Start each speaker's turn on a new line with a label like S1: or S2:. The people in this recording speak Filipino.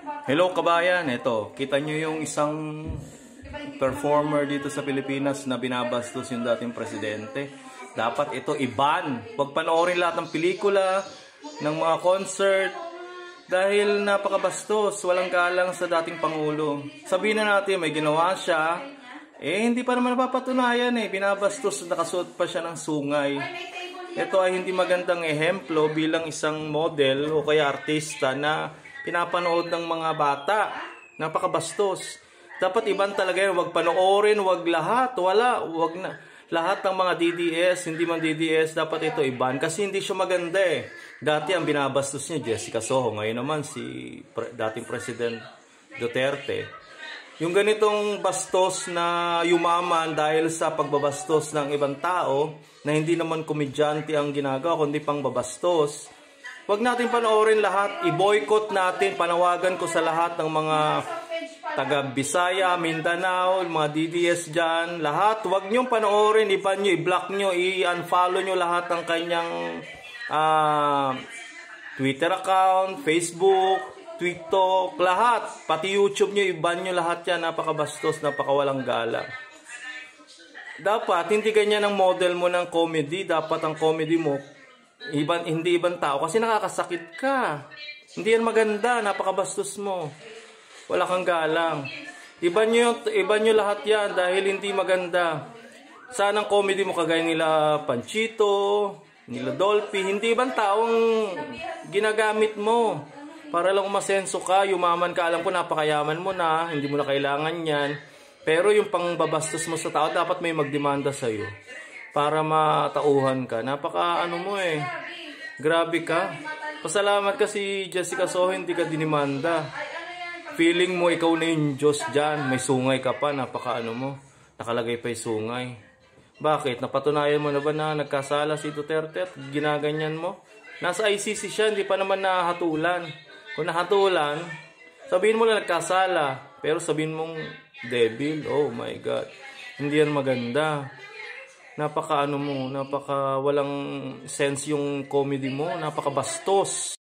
S1: Hello kabayan, ito, kita nyo yung isang performer dito sa Pilipinas na binabastos yung dating presidente. Dapat ito i-ban. Huwag panoorin lahat ng pelikula, ng mga concert, dahil napakabastos, walang galang sa dating Pangulo. Sabihin na natin may ginawa siya, hindi pa naman napapatunayan binabastos, nakasuot pa siya ng sungay. Ito ay hindi magandang ehemplo bilang isang model o kaya artista na pinapanood ng mga bata. Napakabastos. Dapat iban talaga yun. Huwag panoorin, huwag lahat. Huwag na. Lahat ng mga DDS, hindi man DDS, dapat ito iban. Kasi hindi siya maganda Dati ang binabastos niya, Jessica Soho. Ngayon naman si dating President Duterte. Yung ganitong bastos na yumaman dahil sa pagbabastos ng ibang tao, na hindi naman komedyante ang ginagawa, kundi pang babastos. Huwag natin panoorin lahat, i-boycott natin, panawagan ko sa lahat ng mga taga Bisaya, Mindanao, mga DDS dyan, lahat, huwag nyong panoorin, iban nyo, i-block nyo, i-unfollow nyo lahat ng kanyang Twitter account, Facebook, TikTok, lahat, pati YouTube nyo, iban nyo lahat yan, napakabastos, napakawalang galang. Dapat, hindi ganyan ang model mo ng comedy, dapat ang comedy mo, hindi ibang tao kasi nakakasakit ka. Hindi yan maganda, napakabastos mo. Wala kang galang. Iba nyo lahat yan dahil hindi maganda. Sana ang comedy mo kagaya nila Panchito, nila Dolphy, hindi ibang taong ginagamit mo. Para lang umasenso ka, yumaman ka, alam ko napakayaman mo na, hindi mo na kailangan yan. Pero yung pangbabastos mo sa tao, dapat may magdemanda sa'yo. Para matauhan ka. Napaka grabe ka. Pasalamat ka si Jessica Soho, hindi ka dinimanda. Feeling mo ikaw na yung Diyos dyan. May sungay ka pa, napaka mo. Nakalagay pa yung sungay. Bakit? Napatunayan mo na ba na nagkasala si Duterte at ginaganyan mo? Nasa ICC siya, hindi pa naman nahatulan. Kung nahatulan, sabihin mo na nagkasala. Pero sabihin mong devil, oh my God. Hindi yan maganda. Napaka mo, napaka walang sense yung comedy mo, napaka bastos.